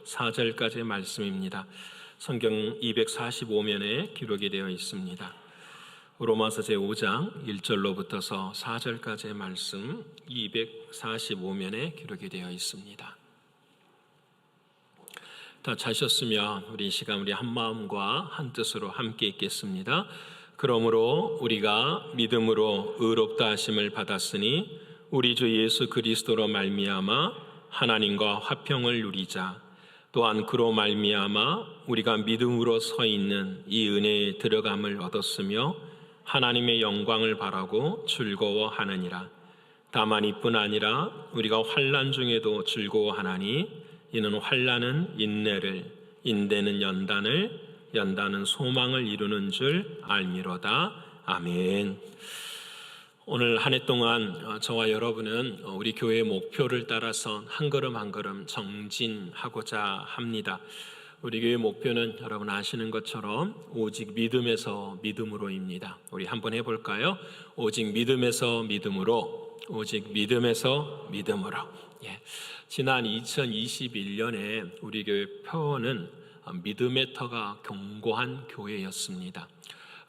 4절까지의 말씀입니다. 성경 245면에 기록이 되어 있습니다. 로마서 제5장 1절로부터서 4절까지의 말씀 245면에 기록이 되어 있습니다. 다 찾으셨으면 우리 이 시간 우리 한 마음과 한 뜻으로 함께 읽겠습니다. 그러므로 우리가 믿음으로 의롭다 하심을 받았으니 우리 주 예수 그리스도로 말미암아 하나님과 화평을 누리자. 또한 그로 말미암아 우리가 믿음으로 서 있는 이 은혜에 들어감을 얻었으며 하나님의 영광을 바라고 즐거워하느니라. 다만 이뿐 아니라 우리가 환난 중에도 즐거워하나니 이는 환난은 인내를, 인내는 연단을, 연단은 소망을 이루는 줄 알미로다. 아멘. 오늘 한 해 동안 저와 여러분은 우리 교회의 목표를 따라서 한 걸음 한 걸음 정진하고자 합니다. 우리 교회의 목표는 여러분 아시는 것처럼 오직 믿음에서 믿음으로입니다. 우리 한번 해볼까요? 오직 믿음에서 믿음으로, 오직 믿음에서 믿음으로. 지난 2021년에 우리 교회 표어는 믿음의 터가 견고한 교회였습니다.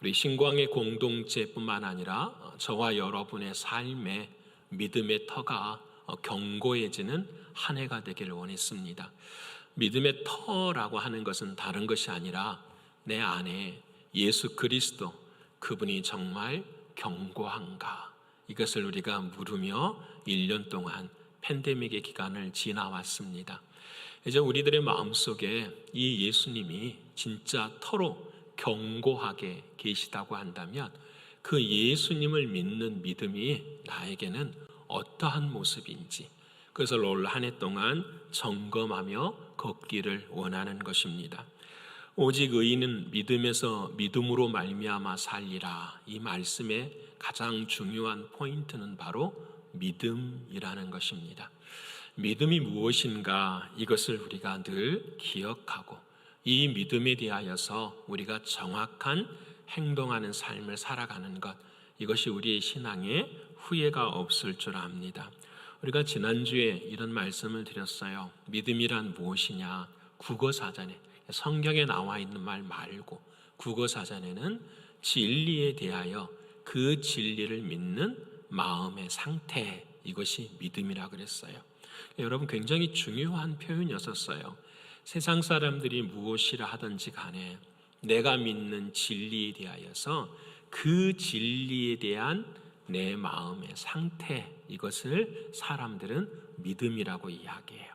우리 신광의 공동체뿐만 아니라 저와 여러분의 삶에 믿음의 터가 견고해지는 한 해가 되기를 원했습니다. 믿음의 터라고 하는 것은 다른 것이 아니라 내 안에 예수 그리스도, 그분이 정말 견고한가, 이것을 우리가 물으며 1년 동안 팬데믹의 기간을 지나왔습니다. 이제 우리들의 마음속에 이 예수님이 진짜 터로 견고하게 계시다고 한다면 그 예수님을 믿는 믿음이 나에게는 어떠한 모습인지 그것을 올 한 해 동안 점검하며 걷기를 원하는 것입니다. 오직 의인은 믿음에서 믿음으로 말미암아 살리라. 이 말씀의 가장 중요한 포인트는 바로 믿음이라는 것입니다. 믿음이 무엇인가, 이것을 우리가 늘 기억하고 이 믿음에 대하여서 우리가 정확한 행동하는 삶을 살아가는 것, 이것이 우리의 신앙에 후회가 없을 줄 압니다. 우리가 지난주에 이런 말씀을 드렸어요. 믿음이란 무엇이냐? 국어사전에, 성경에 나와 있는 말 말고 국어사전에는 진리에 대하여 그 진리를 믿는 마음의 상태, 이것이 믿음이라 그랬어요. 여러분, 굉장히 중요한 표현이었어요. 세상 사람들이 무엇이라 하든지 간에 내가 믿는 진리에 대하여서 그 진리에 대한 내 마음의 상태, 이것을 사람들은 믿음이라고 이야기해요.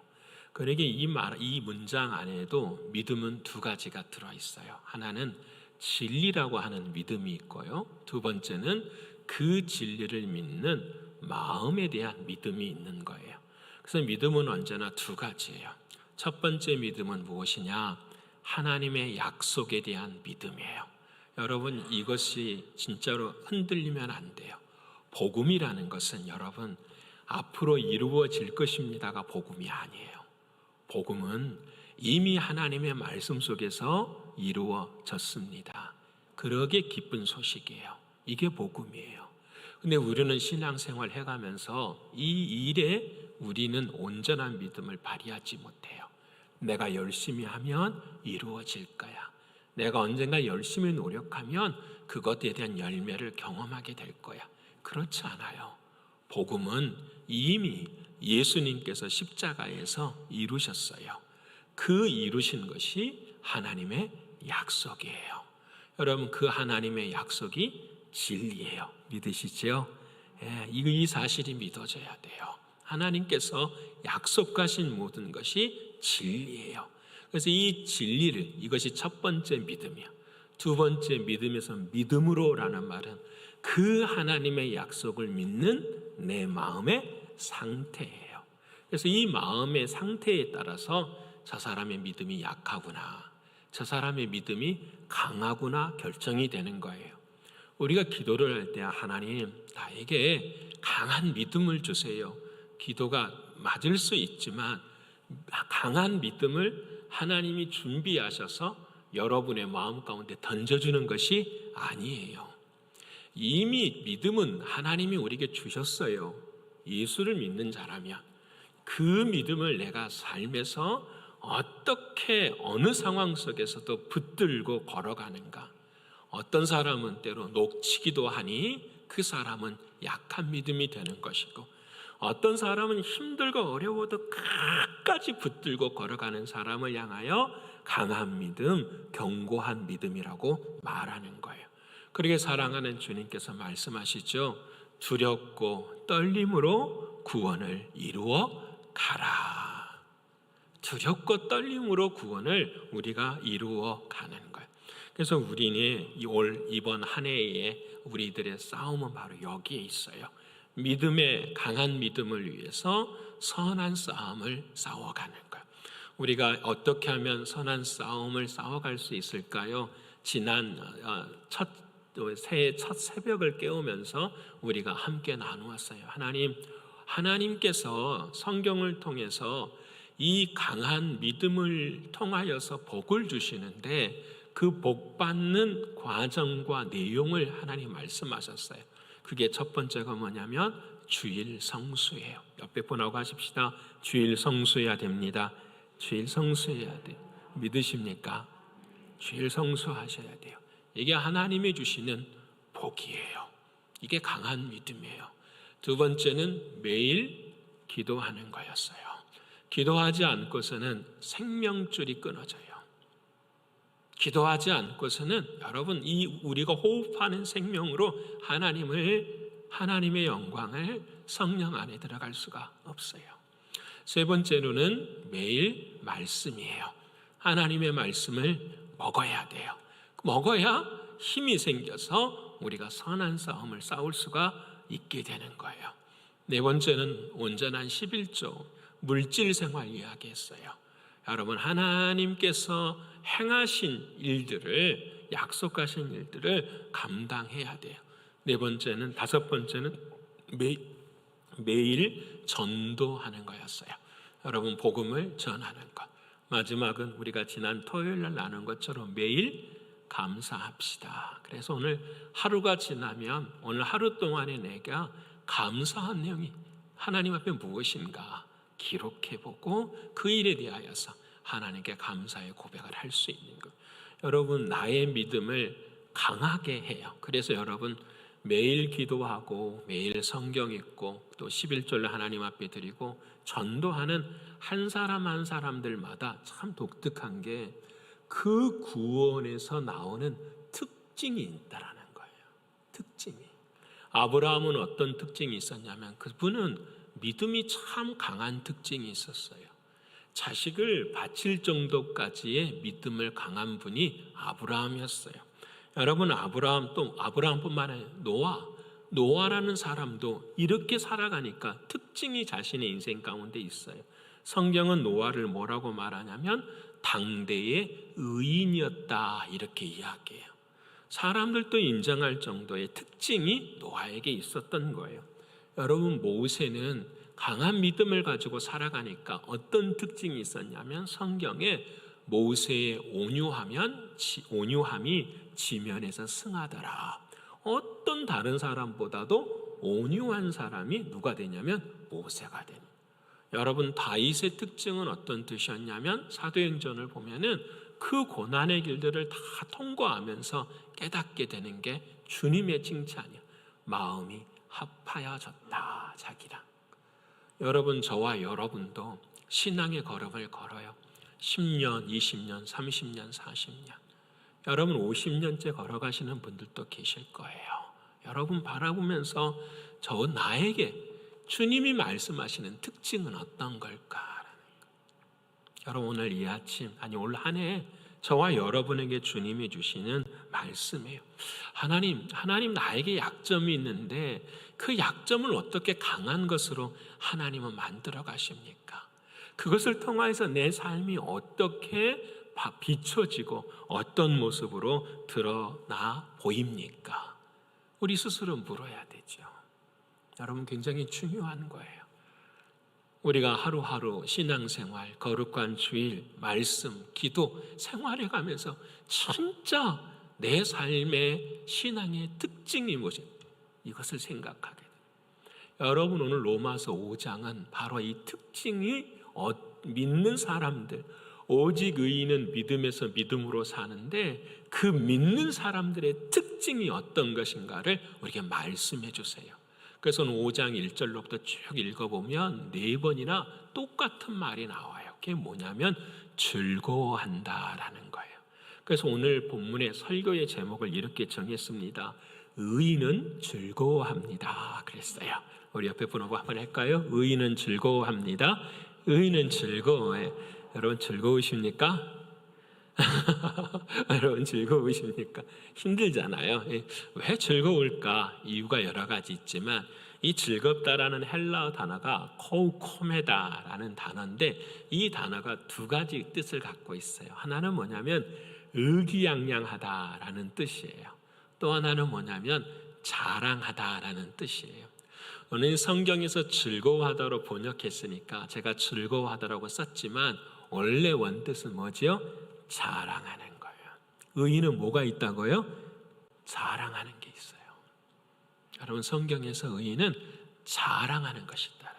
그러기에 이 문장 안에도 믿음은 두 가지가 들어있어요. 하나는 진리라고 하는 믿음이 있고요, 두 번째는 그 진리를 믿는 마음에 대한 믿음이 있는 거예요. 그래서 믿음은 언제나 두 가지예요. 첫 번째 믿음은 무엇이냐? 하나님의 약속에 대한 믿음이에요. 여러분, 이것이 진짜로 흔들리면 안 돼요. 복음이라는 것은 여러분 앞으로 이루어질 것입니다가 복음이 아니에요. 복음은 이미 하나님의 말씀 속에서 이루어졌습니다. 그러게 기쁜 소식이에요. 이게 복음이에요. 근데 우리는 신앙생활 해가면서 이 일에 우리는 온전한 믿음을 발휘하지 못해요. 내가 열심히 하면 이루어질 거야. 내가 언젠가 열심히 노력하면 그것에 대한 열매를 경험하게 될 거야. 그렇지 않아요. 복음은 이미 예수님께서 십자가에서 이루셨어요. 그 이루신 것이 하나님의 약속이에요. 여러분, 그 하나님의 약속이 진리예요. 믿으시죠? 이 사실이 믿어져야 돼요. 하나님께서 약속하신 모든 것이 진리예요. 그래서 이 진리를, 이것이 첫 번째 믿음이요. 두 번째 믿음에서 믿음으로라는 말은 그 하나님의 약속을 믿는 내 마음의 상태예요. 그래서 이 마음의 상태에 따라서 저 사람의 믿음이 약하구나, 저 사람의 믿음이 강하구나 결정이 되는 거예요. 우리가 기도를 할 때 하나님, 나에게 강한 믿음을 주세요. 기도가 맞을 수 있지만 강한 믿음을 하나님이 준비하셔서 여러분의 마음 가운데 던져주는 것이 아니에요. 이미 믿음은 하나님이 우리에게 주셨어요. 예수를 믿는 자라면 그 믿음을 내가 삶에서 어떻게 어느 상황 속에서도 붙들고 걸어가는가. 어떤 사람은 때로 녹치기도 하니 그 사람은 약한 믿음이 되는 것이고, 어떤 사람은 힘들고 어려워도 끝까지 붙들고 걸어가는 사람을 향하여 강한 믿음, 견고한 믿음이라고 말하는 거예요. 그러게 사랑하는 주님께서 말씀하시죠. 두렵고 떨림으로 구원을 이루어 가라. 두렵고 떨림으로 구원을 우리가 이루어 가는 거예요. 그래서 우리는 이번 한 해에 우리들의 싸움은 바로 여기에 있어요. 믿음의 강한 믿음을 위해서 선한 싸움을 싸워가는 거예요. 우리가 어떻게 하면 선한 싸움을 싸워갈 수 있을까요? 지난 새해 첫 새벽을 깨우면서 우리가 함께 나누었어요. 하나님께서 성경을 통해서 이 강한 믿음을 통하여서 복을 주시는데 그 복 받는 과정과 내용을 하나님 말씀하셨어요. 그게 첫 번째가 뭐냐면 주일 성수예요. 옆에 분하고 하십시다. 주일 성수해야 됩니다. 주일 성수해야 돼요. 믿으십니까? 주일 성수하셔야 돼요. 이게 하나님이 주시는 복이에요. 이게 강한 믿음이에요. 두 번째는 매일 기도하는 거였어요. 기도하지 않고서는 생명줄이 끊어져요. 기도하지 않고서는 여러분 우리가 호흡하는 생명으로 하나님의 영광을 성령 안에 들어갈 수가 없어요. 세 번째로는 매일 말씀이에요. 하나님의 말씀을 먹어야 돼요. 먹어야 힘이 생겨서 우리가 선한 싸움을 싸울 수가 있게 되는 거예요. 네 번째는 온전한 11조 물질 생활 이야기했어요. 여러분 하나님께서 행하신 일들을 약속하신 일들을 감당해야 돼요. 다섯 번째는 매일 전도하는 거였어요. 여러분 복음을 전하는 것. 마지막은 우리가 지난 토요일 날 나눈 것처럼 매일 감사합시다. 그래서 오늘 하루가 지나면 오늘 하루 동안에 내가 감사한 내용이 하나님 앞에 무엇인가 기록해보고 그 일에 대하여서 하나님께 감사의 고백을 할 수 있는 것. 여러분 나의 믿음을 강하게 해요. 그래서 여러분 매일 기도하고 매일 성경 읽고 또 11절을 하나님 앞에 드리고 전도하는 한 사람 한 사람들마다 참 독특한 게 그 구원에서 나오는 특징이 있다라는 거예요. 특징이. 아브라함은 어떤 특징이 있었냐면 그분은 믿음이 참 강한 특징이 있었어요. 자식을 바칠 정도까지의 믿음을 강한 분이 아브라함이었어요. 여러분 아브라함뿐만 아니라 노아라는 사람도 이렇게 살아가니까 특징이 자신의 인생 가운데 있어요. 성경은 노아를 뭐라고 말하냐면 당대의 의인이었다 이렇게 이야기해요. 사람들도 인정할 정도의 특징이 노아에게 있었던 거예요. 여러분 모세는 강한 믿음을 가지고 살아가니까 어떤 특징이 있었냐면 성경에 모세의 온유함이 지면에서 승하더라. 어떤 다른 사람보다도 온유한 사람이 누가 되냐면 모세가 되는. 여러분 다윗의 특징은 어떤 뜻이었냐면 사도행전을 보면은 그 고난의 길들을 다 통과하면서 깨닫게 되는 게 주님의 칭찬이야. 마음이 합하여졌다 자기랑. 여러분 저와 여러분도 신앙의 걸음을 걸어요. 10년, 20년, 30년, 40년. 여러분 50년째 걸어가시는 분들도 계실 거예요. 여러분 바라보면서 나에게 주님이 말씀하시는 특징은 어떤 걸까? 여러분 오늘 이 아침 올 한 해 저와 여러분에게 주님이 주시는 말씀이에요. 하나님 나에게 약점이 있는데 그 약점을 어떻게 강한 것으로 하나님은 만들어 가십니까? 그것을 통해서 내 삶이 어떻게 비춰지고 어떤 모습으로 드러나 보입니까? 우리 스스로 물어야 되죠. 여러분 굉장히 중요한 거예요. 우리가 하루하루 신앙생활, 거룩한 주일, 말씀, 기도 생활해 가면서 진짜 내 삶의 신앙의 특징이 무엇인지 이것을 생각하게 돼요. 여러분 오늘 로마서 5장은 바로 이 특징이 믿는 사람들 오직 의인은 믿음에서 믿음으로 사는데 그 믿는 사람들의 특징이 어떤 것인가를 우리에게 말씀해 주세요. 그래서 5장 1절로부터 쭉 읽어보면 4번이나 똑같은 말이 나와요. 그게 뭐냐면 즐거워한다라는 거예요. 그래서 오늘 본문의 설교의 제목을 이렇게 정했습니다. 의인은 즐거워합니다. 그랬어요. 우리 옆에 분하고 한번 할까요? 의인은 즐거워합니다. 의인은 즐거워해. 여러분 즐거우십니까? 여러분 즐거우십니까? 힘들잖아요. 왜 즐거울까? 이유가 여러 가지 있지만 이 즐겁다라는 헬라어 단어가 코우코메다라는 단어인데 이 단어가 2가지 뜻을 갖고 있어요. 하나는 뭐냐면 의기양양하다라는 뜻이에요. 또 하나는 뭐냐면 자랑하다라는 뜻이에요. 오늘 성경에서 즐거워하다로 번역했으니까 제가 즐거워하다라고 썼지만 원래 원뜻은 뭐지요? 자랑하는 거예요. 의인은 뭐가 있다고요? 자랑하는 게 있어요. 여러분 성경에서 의인은 자랑하는 것이다라는.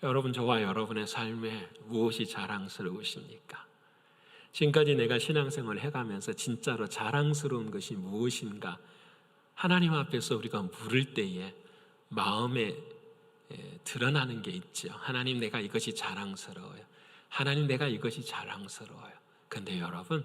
여러분 저와 여러분의 삶에 무엇이 자랑스러우십니까? 지금까지 내가 신앙생활을 해가면서 진짜로 자랑스러운 것이 무엇인가? 하나님 앞에서 우리가 물을 때에 마음에 드러나는 게 있죠. 하나님 내가 이것이 자랑스러워요. 하나님 내가 이것이 자랑스러워요. 근데 여러분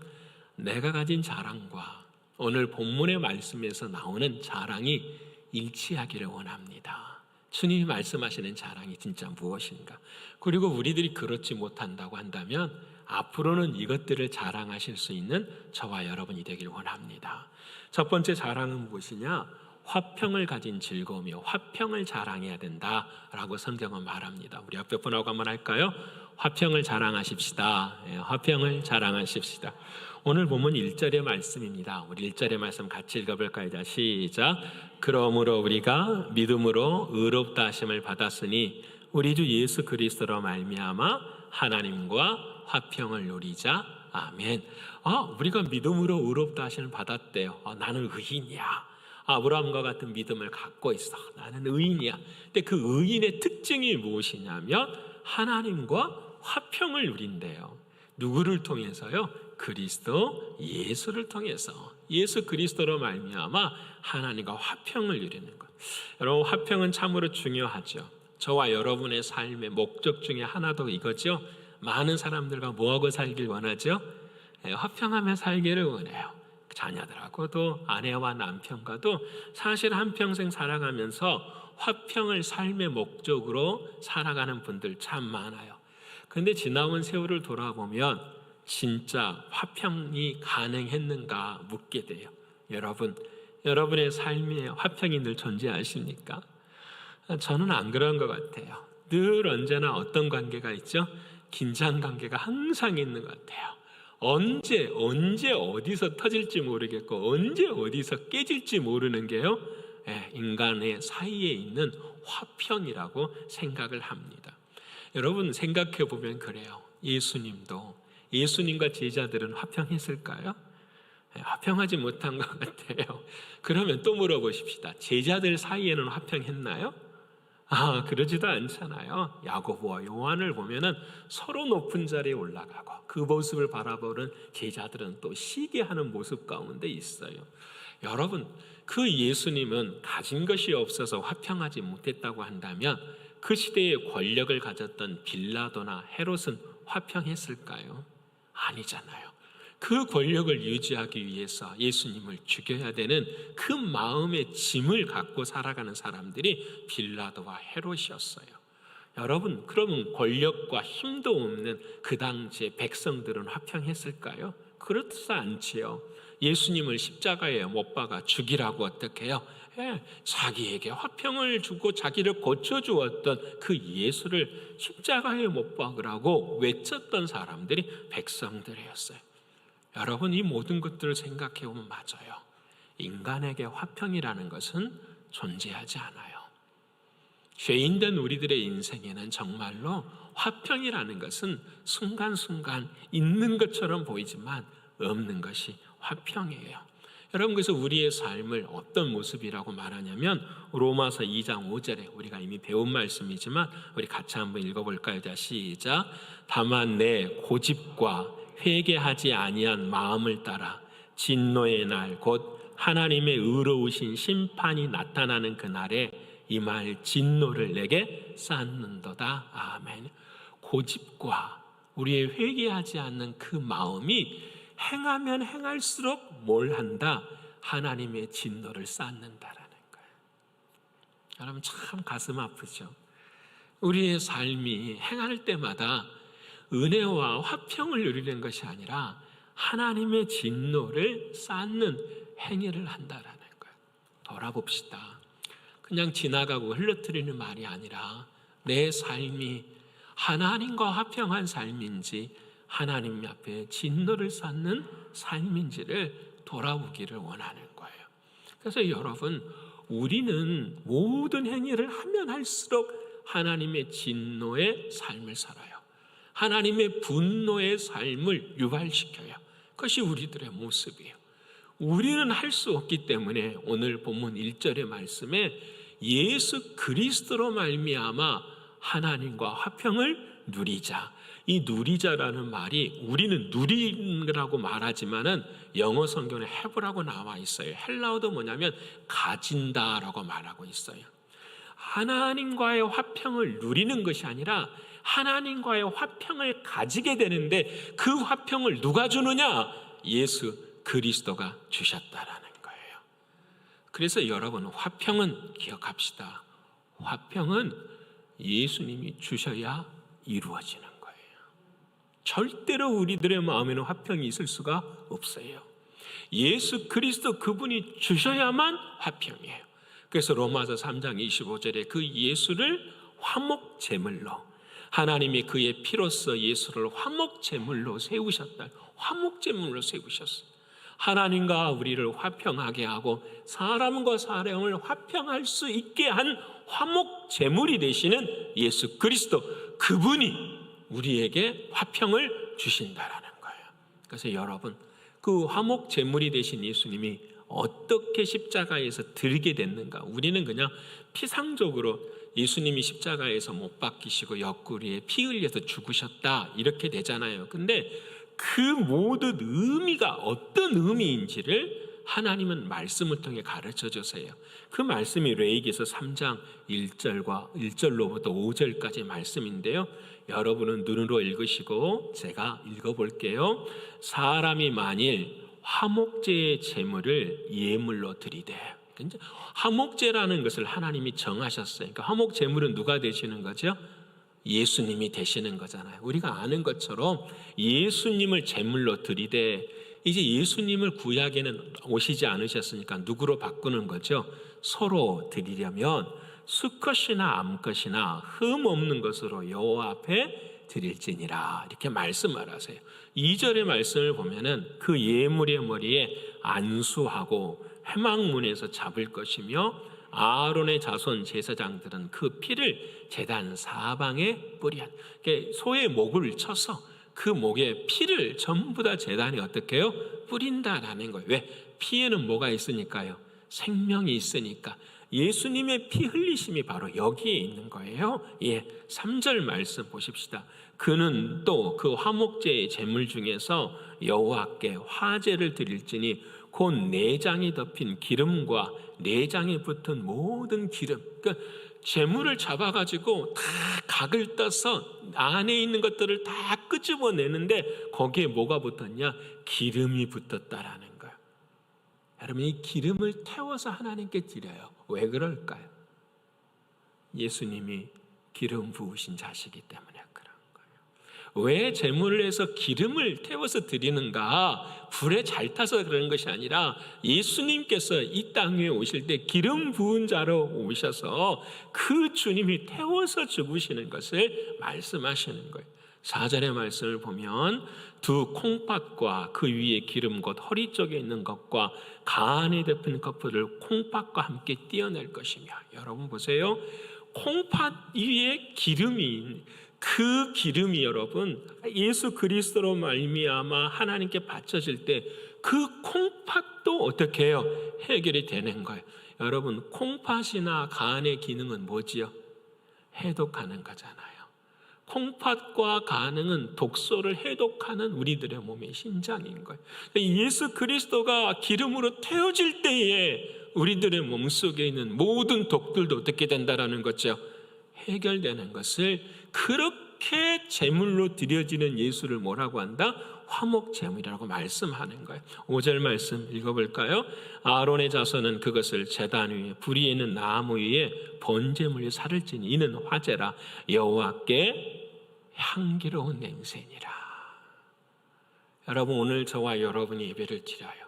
내가 가진 자랑과 오늘 본문의 말씀에서 나오는 자랑이 일치하기를 원합니다. 주님이 말씀하시는 자랑이 진짜 무엇인가? 그리고 우리들이 그렇지 못한다고 한다면 앞으로는 이것들을 자랑하실 수 있는 저와 여러분이 되길 원합니다. 첫 번째 자랑은 무엇이냐? 화평을 가진 즐거움이요. 화평을 자랑해야 된다라고 성경은 말합니다. 우리 옆에 분하고 한번 할까요? 화평을 자랑하십시다. 화평을 자랑하십시다. 오늘 보면 1절의 말씀입니다. 우리 1절의 말씀 같이 읽어볼까요? 자, 시작. 그러므로 우리가 믿음으로 의롭다 하심을 받았으니 우리 주 예수 그리스도로 말미암아 하나님과 화평을 누리자. 아멘. 우리가 믿음으로 의롭다 하심을 받았대요. 나는 의인이야. 아브라함과 같은 믿음을 갖고 있어. 나는 의인이야. 근데 그 의인의 특징이 무엇이냐면 하나님과 화평을 누린대요. 누구를 통해서요? 그리스도 예수를 통해서. 예수 그리스도로 말미암아 하나님과 화평을 누리는 것. 여러분 화평은 참으로 중요하죠. 저와 여러분의 삶의 목적 중에 하나도 이거죠. 많은 사람들과 뭐하고 살길 원하죠? 화평하며 살기를 원해요. 자녀들하고도 아내와 남편과도 사실 한평생 살아가면서 화평을 삶의 목적으로 살아가는 분들 참 많아요. 그런데 지나온 세월을 돌아보면 진짜 화평이 가능했는가 묻게 돼요. 여러분의 삶에 화평이 늘 존재하십니까? 저는 안 그런 것 같아요. 늘 언제나 어떤 관계가 있죠? 긴장 관계가 항상 있는 것 같아요. 언제 어디서 터질지 모르겠고 언제 어디서 깨질지 모르는 게요, 인간의 사이에 있는 화평이라고 생각을 합니다. 여러분 생각해 보면 그래요. 예수님과 제자들은 화평했을까요? 화평하지 못한 것 같아요. 그러면 또 물어보십시다. 제자들 사이에는 화평했나요? 그러지도 않잖아요. 야고보와 요한을 보면은 서로 높은 자리에 올라가고 그 모습을 바라보는 제자들은 또 시기하는 모습 가운데 있어요. 여러분, 그 예수님은 가진 것이 없어서 화평하지 못했다고 한다면 그 시대에 권력을 가졌던 빌라도나 헤롯은 화평했을까요? 아니잖아요. 그 권력을 유지하기 위해서 예수님을 죽여야 되는 그 마음의 짐을 갖고 살아가는 사람들이 빌라도와 헤롯이었어요. 여러분, 그러면 권력과 힘도 없는 그 당시의 백성들은 화평했을까요? 그렇지 않지요. 예수님을 십자가에 못 박아 죽이라고 어떻게 해요? 자기에게 화평을 주고 자기를 고쳐주었던 그 예수를 십자가에 못 박으라고 외쳤던 사람들이 백성들이었어요. 여러분, 이 모든 것들을 생각해 보면 맞아요. 인간에게 화평이라는 것은 존재하지 않아요. 죄인된 우리들의 인생에는 정말로 화평이라는 것은 순간순간 있는 것처럼 보이지만 없는 것이 화평이에요. 여러분, 그래서 우리의 삶을 어떤 모습이라고 말하냐면 로마서 2장 5절에 우리가 이미 배운 말씀이지만 우리 같이 한번 읽어볼까요? 자, 시작. 다만 내 고집과 회개하지 아니한 마음을 따라 진노의 날 곧 하나님의 의로우신 심판이 나타나는 그날에 임할 진노를 내게 쌓는도다. 아멘. 고집과 우리의 회개하지 않는 그 마음이 행하면 행할수록 뭘 한다? 하나님의 진노를 쌓는다라는 거예요. 여러분, 참 가슴 아프죠. 우리의 삶이 행할 때마다 은혜와 화평을 누리는 것이 아니라 하나님의 진노를 쌓는 행위를 한다라는 거예요. 돌아봅시다. 그냥 지나가고 흘러뜨리는 말이 아니라 내 삶이 하나님과 화평한 삶인지 하나님 앞에 진노를 쌓는 삶인지를 돌아보기를 원하는 거예요. 그래서 여러분, 우리는 모든 행위를 하면 할수록 하나님의 진노의 삶을 살아요. 하나님의 분노의 삶을 유발시켜요. 그것이 우리들의 모습이에요. 우리는 할 수 없기 때문에 오늘 본문 1절의 말씀에 예수 그리스도로 말미암아 하나님과 화평을 누리자. 이 누리자라는 말이 우리는 누리라고 말하지만은 영어 성경에 have라고 나와 있어요. 헬라어도 뭐냐면 가진다라고 말하고 있어요. 하나님과의 화평을 누리는 것이 아니라 하나님과의 화평을 가지게 되는데 그 화평을 누가 주느냐? 예수 그리스도가 주셨다라는 거예요. 그래서 여러분, 화평은 기억합시다. 화평은 예수님이 주셔야 이루어지는 거예요. 절대로 우리들의 마음에는 화평이 있을 수가 없어요. 예수 그리스도 그분이 주셔야만 화평이에요. 그래서 로마서 3장 25절에 그 예수를 화목제물로, 하나님이 그의 피로써 예수를 화목제물로 세우셨다. 화목제물로 세우셨어요. 하나님과 우리를 화평하게 하고 사람과 사람을 화평할 수 있게 한 화목제물이 되시는 예수 그리스도, 그분이 우리에게 화평을 주신다라는 거예요. 그래서 여러분, 그 화목제물이 되신 예수님이 어떻게 십자가에서 들게 됐는가? 우리는 그냥 피상적으로 예수님이 십자가에서 못 박히시고 옆구리에 피 흘려서 죽으셨다 이렇게 되잖아요. 근데 그 모든 의미가 어떤 의미인지를 하나님은 말씀을 통해 가르쳐 주세요. 그 말씀이 레위기서 3장 1절로부터 5절까지 말씀인데요. 여러분은 눈으로 읽으시고 제가 읽어볼게요. 사람이 만일 화목제의 제물을 예물로 드리되, 화목제라는 것을 하나님이 정하셨어요. 그러니까 화목제물은 누가 되시는 거죠? 예수님이 되시는 거잖아요. 우리가 아는 것처럼 예수님을 제물로 드리되, 이제 예수님을 구약에는 오시지 않으셨으니까 누구로 바꾸는 거죠? 서로 드리려면 수컷이나 암컷이나 흠 없는 것으로 여호와 앞에 드릴지니라, 이렇게 말씀을 하세요. 2절의 말씀을 보면은 그 예물의 머리에 안수하고 회막문에서 잡을 것이며 아론의 자손 제사장들은 그 피를 제단 사방에 뿌리한, 소의 목을 쳐서 그 목에 피를 전부 다 제단에 어떻게 해요? 뿌린다라는 거예요. 왜? 피에는 뭐가 있으니까요? 생명이 있으니까. 예수님의 피 흘리심이 바로 여기에 있는 거예요. 3절 말씀 보십시다. 그는 또 그 화목제의 제물 중에서 여호와께 화제를 드릴지니 곧 내장이 덮인 기름과 내장에 붙은 모든 기름, 그러니까 제물을 잡아가지고 다 각을 떠서 안에 있는 것들을 다 끄집어내는데 거기에 뭐가 붙었냐? 기름이 붙었다라는 거예요. 여러분, 이 기름을 태워서 하나님께 드려요. 왜 그럴까요? 예수님이 기름 부으신 자시기 때문에 그런 거예요. 왜 제물을 해서 기름을 태워서 드리는가? 불에 잘 타서 그러는 것이 아니라 예수님께서 이 땅 위에 오실 때 기름 부은 자로 오셔서 그 주님이 태워서 죽으시는 것을 말씀하시는 거예요. 4절의 말씀을 보면 두 콩팥과 그 위에 기름 곧 허리 쪽에 있는 것과 간에 덮인 커플을 콩팥과 함께 띄어낼 것이며, 여러분 보세요. 콩팥 위에 기름이, 그 기름이 여러분 예수 그리스도로 말미암아 하나님께 바쳐질 때 그 콩팥도 어떻게 해요? 해결이 되는 거예요. 여러분, 콩팥이나 간의 기능은 뭐지요? 해독하는 거잖아요. 콩팥과 간은 독소를 해독하는 우리들의 몸의 심장인 거예요. 예수 그리스도가 기름으로 태워질 때에 우리들의 몸속에 있는 모든 독들도 어떻게 된다라는 거죠? 해결되는 것을, 그렇게 제물로 드려지는 예수를 뭐라고 한다? 화목제물이라고 말씀하는 거예요. 5절 말씀 읽어볼까요? 아론의 자손은 그것을 제단 위에 불이 있는 나무 위에 번제물로 살을 지니 이는 화제라 여호와께 향기로운 냄새니라. 여러분, 오늘 저와 여러분이 예배를 드려요.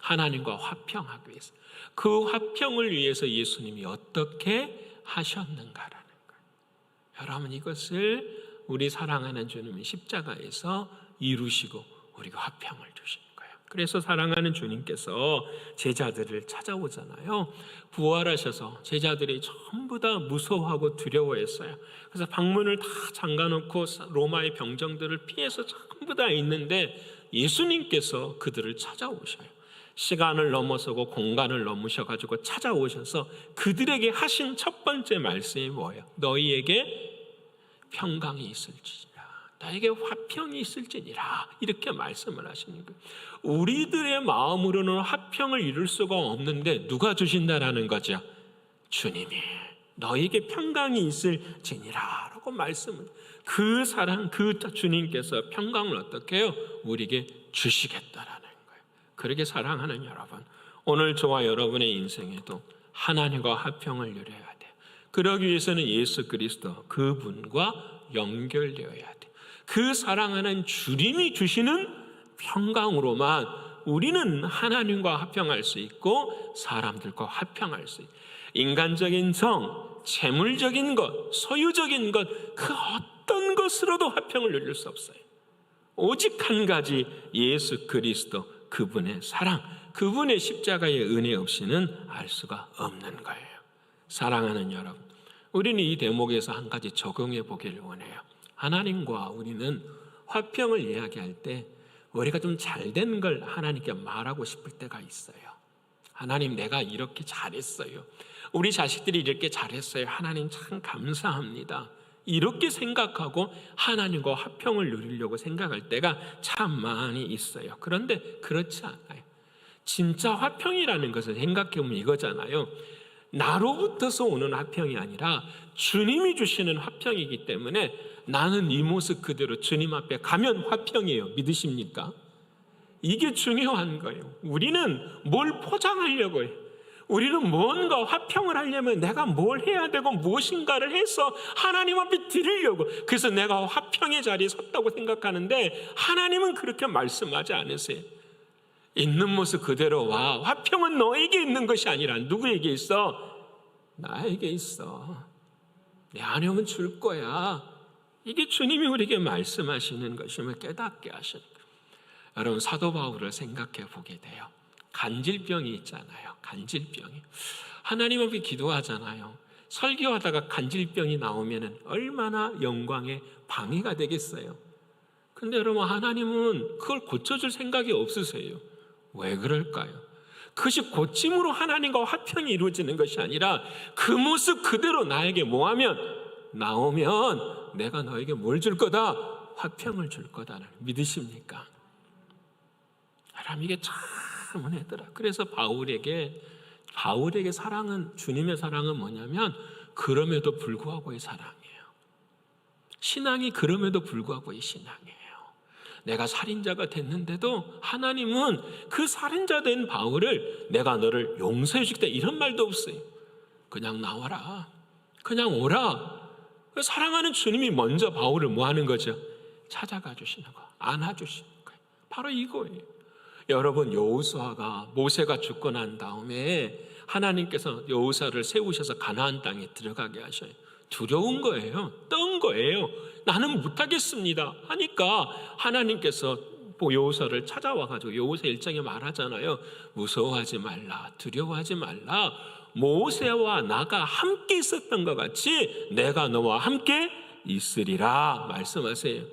하나님과 화평하기 위해서. 그 화평을 위해서 예수님이 어떻게 하셨는가라는 거예요. 여러분, 이것을 우리 사랑하는 주님이 십자가에서 이루시고 우리가 화평을 주신 거예요. 그래서 사랑하는 주님께서 제자들을 찾아오잖아요. 부활하셔서 제자들이 전부 다 무서워하고 두려워했어요. 그래서 방문을 다 잠가놓고 로마의 병정들을 피해서 전부 다 있는데 예수님께서 그들을 찾아오셔요. 시간을 넘어서고 공간을 넘으셔가지고 찾아오셔서 그들에게 하신 첫 번째 말씀이 뭐예요? 너희에게 평강이 있을지니라, 나에게 화평이 있을지니라, 이렇게 말씀을 하시는 거예요. 우리들의 마음으로는 화평을 이룰 수가 없는데 누가 주신다라는 거죠? 주님이 너희에게 평강이 있을지니라 라고 말씀을, 그 사랑, 그 주님께서 평강을 어떻게 해요? 우리에게 주시겠다라는 거예요. 그렇게 사랑하는 여러분, 오늘 저와 여러분의 인생에도 하나님과 화평을 누려야 돼요. 그러기 위해서는 예수 그리스도 그분과 연결되어야 돼요. 그 사랑하는 주님이 주시는 평강으로만 우리는 하나님과 화평할 수 있고 사람들과 화평할 수 있어요. 인간적인 정, 재물적인 것, 소유적인 것, 그 어떤 것으로도 화평을 누릴 수 없어요. 오직 한 가지, 예수 그리스도 그분의 사랑, 그분의 십자가의 은혜 없이는 알 수가 없는 거예요. 사랑하는 여러분, 우리는 이 대목에서 한 가지 적용해 보기를 원해요. 하나님과 우리는 화평을 이야기할 때 우리가 좀 잘된 걸 하나님께 말하고 싶을 때가 있어요. 하나님, 내가 이렇게 잘했어요. 우리 자식들이 이렇게 잘했어요. 하나님 참 감사합니다. 이렇게 생각하고 하나님과 화평을 누리려고 생각할 때가 참 많이 있어요. 그런데 그렇지 않아요. 진짜 화평이라는 것을 생각해보면 이거잖아요. 나로부터서 오는 화평이 아니라 주님이 주시는 화평이기 때문에 나는 이 모습 그대로 주님 앞에 가면 화평이에요. 믿으십니까? 이게 중요한 거예요. 우리는 뭘 포장하려고 해요. 우리는 뭔가 화평을 하려면 내가 뭘 해야 되고 무엇인가를 해서 하나님 앞에 드리려고, 그래서 내가 화평의 자리에 섰다고 생각하는데 하나님은 그렇게 말씀하지 않으세요. 있는 모습 그대로 와. 화평은 너에게 있는 것이 아니라 누구에게 있어? 나에게 있어. 내 안에 오면 줄 거야. 이게 주님이 우리에게 말씀하시는 것임을 깨닫게 하시는 거예요. 여러분, 사도 바울을 생각해 보게 돼요. 간질병이 있잖아요. 간질병이. 하나님 앞에 기도하잖아요. 설교하다가 간질병이 나오면 얼마나 영광에 방해가 되겠어요. 근데 여러분, 하나님은 그걸 고쳐줄 생각이 없으세요. 왜 그럴까요? 그것이 고침으로 하나님과 화평이 이루어지는 것이 아니라 그 모습 그대로 나에게 나오면 내가 너에게 뭘 줄 거다? 화평을 줄 거다. 믿으십니까? 여러분, 이게 참 은혜더라. 그래서 바울에게 사랑은, 주님의 사랑은 뭐냐면 그럼에도 불구하고의 사랑이에요. 신앙이 그럼에도 불구하고의 신앙이에요. 내가 살인자가 됐는데도 하나님은 그 살인자 된 바울을 내가 너를 용서해 주겠다 이런 말도 없어요. 그냥 나와라. 그냥 오라. 사랑하는 주님이 먼저 바울을 뭐 하는 거죠? 찾아가 주시는 거, 안아주시는 거예요. 바로 이거예요. 여러분, 여호수아가, 모세가 죽고 난 다음에 하나님께서 여호수아를 세우셔서 가나안 땅에 들어가게 하셔요. 두려운 거예요. 떤 거예요. 나는 못하겠습니다 하니까 하나님께서 여호수아를 찾아와가지고 여호수아 1장에 말하잖아요. 무서워하지 말라, 두려워하지 말라. 모세와 나가 함께 있었던 것 같이 내가 너와 함께 있으리라 말씀하세요.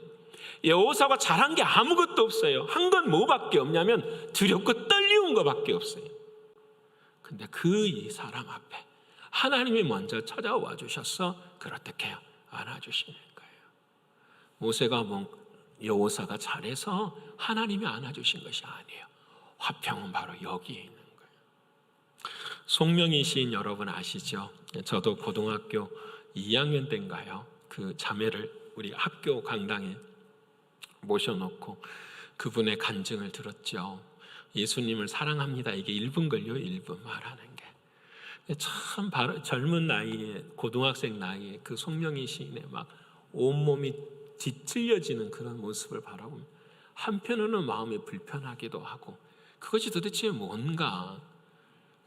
여호사가 잘한 게 아무것도 없어요. 한 건 뭐밖에 없냐면 두렵고 떨리운 것밖에 없어요. 근데 그 이 사람 앞에 하나님이 먼저 찾아와 주셔서 그렇게 안아주시는 거예요. 모세가 여호사가 잘해서 하나님이 안아주신 것이 아니에요. 화평은 바로 여기에 있는 거예요. 송명희 시인 여러분 아시죠? 저도 고등학교 2학년 때인가요? 그 자매를 우리 학교 강당에 모셔놓고 그분의 간증을 들었죠. 예수님을 사랑합니다. 이게 1분 걸려요. 1분 말하는 게. 참 젊은 나이에, 고등학생 나이에 그 송명희 시인의 막 온몸이 뒤틀려지는 그런 모습을 바라보면 한편으로는 마음이 불편하기도 하고 그것이 도대체 뭔가.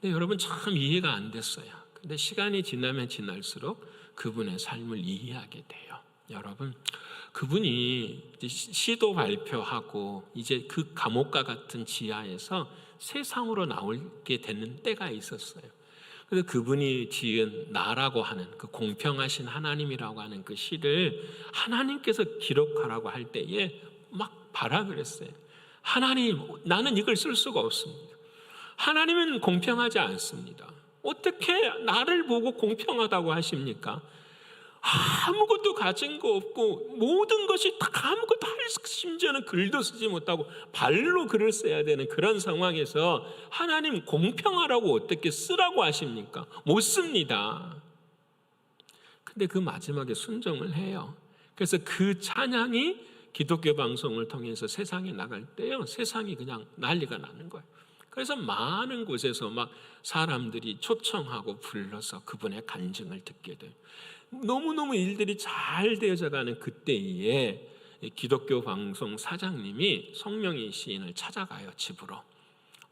근데 여러분 참 이해가 안 됐어요. 근데 시간이 지나면 지날수록 그분의 삶을 이해하게 돼요. 여러분, 그분이 시도 발표하고 이제 그 감옥과 같은 지하에서 세상으로 나오게 되는 때가 있었어요. 그래서 그분이 지은 나라고 하는 그 공평하신 하나님이라고 하는 그 시를 하나님께서 기록하라고 할 때에 막 바라 그랬어요. 하나님, 나는 이걸 쓸 수가 없습니다. 하나님은 공평하지 않습니다. 어떻게 나를 보고 공평하다고 하십니까? 아무것도 가진 거 없고 모든 것이 다 아무것도 심지어는 글도 쓰지 못하고 발로 글을 써야 되는 그런 상황에서 하나님 공평하라고 어떻게 쓰라고 하십니까? 못 씁니다. 근데 그 마지막에 순종을 해요. 그래서 그 찬양이 기독교 방송을 통해서 세상에 나갈 때요, 세상이 그냥 난리가 나는 거예요. 그래서 많은 곳에서 막 사람들이 초청하고 불러서 그분의 간증을 듣게 돼요. 너무너무 일들이 잘 되어져 가는 그때에 기독교 방송 사장님이 송명희 시인을 찾아가요. 집으로.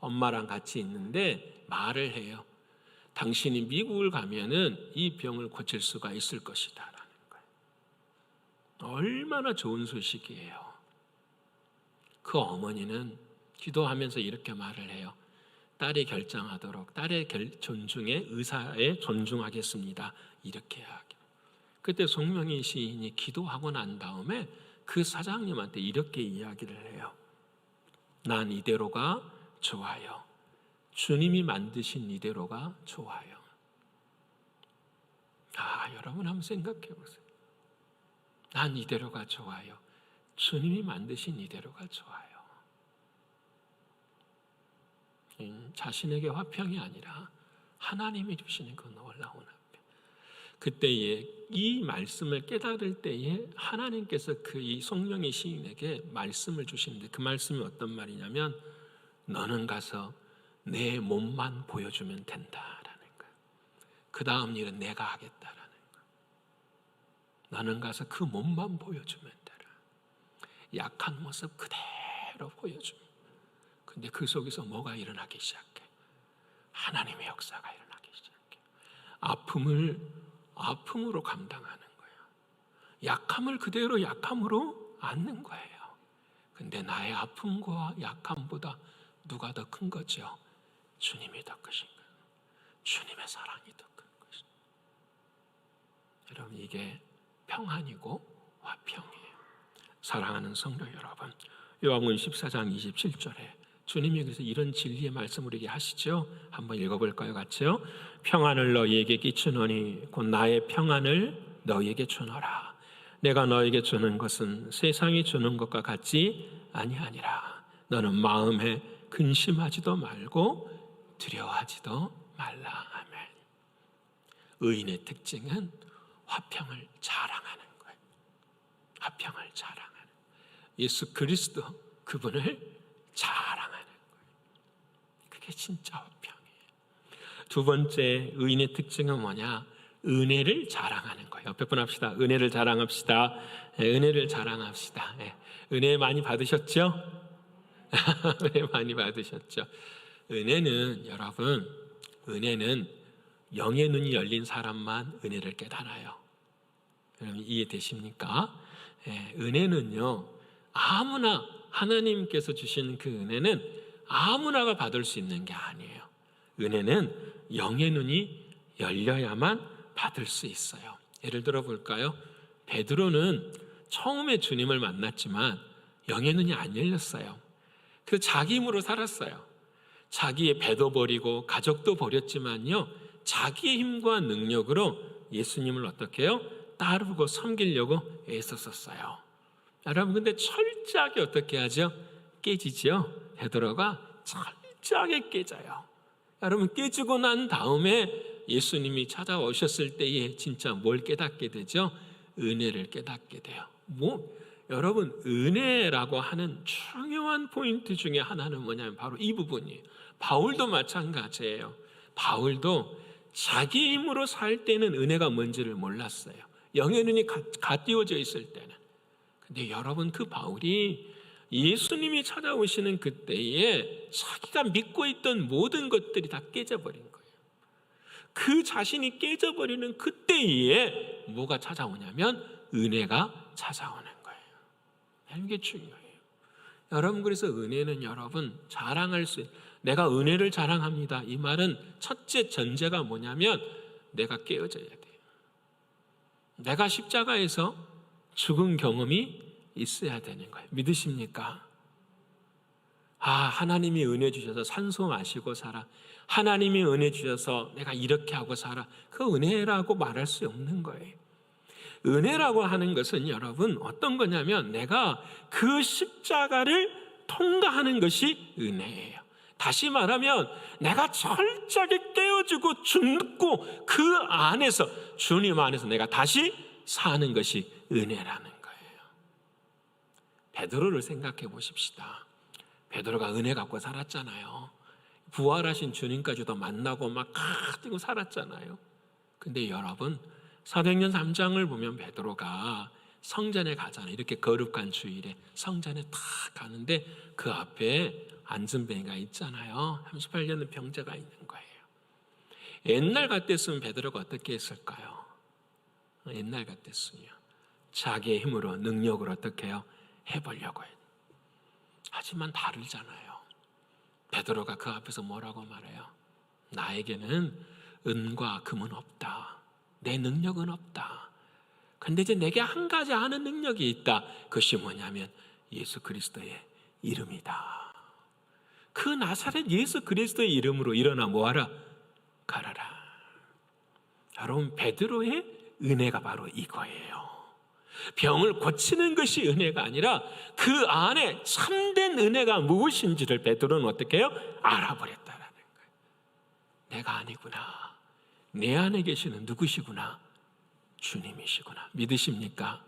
엄마랑 같이 있는데 말을 해요. 당신이 미국을 가면은 이 병을 고칠 수가 있을 것이다 라는 거예요. 얼마나 좋은 소식이에요. 그 어머니는 기도하면서 이렇게 말을 해요. 딸이 결정하도록 딸의 존중에 의사에 존중하겠습니다. 이렇게 하게. 그때 송명희 시인이 기도하고 난 다음에 그 사장님한테 이렇게 이야기를 해요. 난 이대로가 좋아요. 주님이 만드신 이대로가 좋아요. 여러분 한번 생각해 보세요. 난 이대로가 좋아요. 주님이 만드신 이대로가 좋아요. 자신에게 화평이 아니라 하나님이 주시는 그 놀라운 화평. 그때에 이 말씀을 깨달을 때에 하나님께서 이 송명희 시인에게 말씀을 주시는데 그 말씀이 어떤 말이냐면 너는 가서 내 몸만 보여주면 된다라는 거예요. 그 다음 일은 내가 하겠다라는 거예요. 너는 가서 그 몸만 보여주면 되라. 약한 모습 그대로 보여주면. 근데 그 속에서 뭐가 일어나기 시작해? 하나님의 역사가 일어나기 시작해. 아픔으로 감당하는 거예요. 약함을 그대로 약함으로 안는 거예요. 근데 나의 아픔과 약함보다 누가 더 큰 거죠? 주님이 더 크신 거예요. 주님의 사랑이 더 큰 것이죠. 여러분, 이게 평안이고 화평이에요. 사랑하는 성도 여러분, 요한복음 14장 27절에 주님이 그래서 이런 진리의 말씀을 우리에게 하시죠. 한번 읽어볼까요? 같이요. 평안을 너희에게 끼치노니 곧 나의 평안을 너희에게 주노라. 내가 너희에게 주는 것은 세상이 주는 것과 같지 아니하니라. 너는 마음에 근심하지도 말고 두려워하지도 말라. 아멘. 의인의 특징은 화평을 자랑하는 거예요. 화평을 자랑하는. 예수 그리스도 그분을 자랑하는 거예요. 그게 진짜 화평이에요. 두 번째 의인의 특징은 뭐냐? 은혜를 자랑하는 거예요. 옆에 분 합시다. 은혜를 자랑합시다. 은혜를 자랑합시다. 은혜 많이 받으셨죠? 은혜 많이 받으셨죠? 은혜는 여러분, 은혜는 영의 눈이 열린 사람만 은혜를 깨달아요. 여러분 이해되십니까? 은혜는요, 아무나 하나님께서 주시는 그 은혜는 아무나가 받을 수 있는 게 아니에요. 은혜는 영의 눈이 열려야만 받을 수 있어요. 예를 들어 볼까요? 베드로는 처음에 주님을 만났지만 영의 눈이 안 열렸어요. 그래서 자기 힘으로 살았어요. 자기의 배도 버리고 가족도 버렸지만요, 자기의 힘과 능력으로 예수님을 어떻게 해요? 따르고 섬기려고 애썼었어요. 여러분, 근데 철저하게 어떻게 하죠? 깨지죠. 베드로가 철저하게 깨져요. 여러분, 깨지고 난 다음에 예수님이 찾아오셨을 때에 진짜 뭘 깨닫게 되죠? 은혜를 깨닫게 돼요. 여러분, 은혜라고 하는 중요한 포인트 중에 하나는 뭐냐면 바로 이 부분이에요. 바울도 마찬가지예요. 바울도 자기 힘으로 살 때는 은혜가 뭔지를 몰랐어요. 영의 눈이 갓띄워져 있을 때는. 근데 여러분, 그 바울이 예수님이 찾아오시는 그때에 자기가 믿고 있던 모든 것들이 다 깨져버린 거예요. 그 자신이 깨져버리는 그때에 뭐가 찾아오냐면 은혜가 찾아오는 거예요. 이게 중요해요. 여러분, 그래서 은혜는 여러분 자랑할 수, 내가 은혜를 자랑합니다, 이 말은 첫째 전제가 뭐냐면 내가 깨어져야 돼요. 내가 십자가에서 죽은 경험이 있어야 되는 거예요. 믿으십니까? 하나님이 은혜 주셔서 산소 마시고 살아, 하나님이 은혜 주셔서 내가 이렇게 하고 살아, 그 은혜라고 말할 수 없는 거예요. 은혜라고 하는 것은 여러분 어떤 거냐면 내가 그 십자가를 통과하는 것이 은혜예요. 다시 말하면 내가 철저하게 깨어지고 죽고 그 안에서, 주님 안에서 내가 다시 사는 것이 은혜라는 거예요. 베드로를 생각해 보십시다. 베드로가 은혜 갖고 살았잖아요. 부활하신 주님까지도 만나고 막 뛰고 살았잖아요. 근데 여러분, 사도행전 3장을 보면 베드로가 성전에 가잖아요. 이렇게 거룩한 주일에 성전에 딱 가는데 그 앞에 안전뱅이가 있잖아요. 38년 병자가 있는 거예요. 옛날 같았으면 베드로가 어떻게 했을까요? 옛날 같았으면 자기의 힘으로, 능력으로 어떻게 해요? 해보려고 해요. 하지만 다르잖아요. 베드로가 그 앞에서 뭐라고 말해요? 나에게는 은과 금은 없다. 내 능력은 없다. 근데 이제 내게 한 가지 하는 능력이 있다. 그것이 뭐냐면 예수 그리스도의 이름이다. 그 나사렛 예수 그리스도의 이름으로 일어나 뭐하라? 가라라. 여러분, 베드로의 은혜가 바로 이거예요. 병을 고치는 것이 은혜가 아니라 그 안에 참된 은혜가 무엇인지를 베드로는 어떻게 해요? 알아버렸다라는 거예요. 내가 아니구나. 내 안에 계시는 누구시구나? 주님이시구나. 믿으십니까?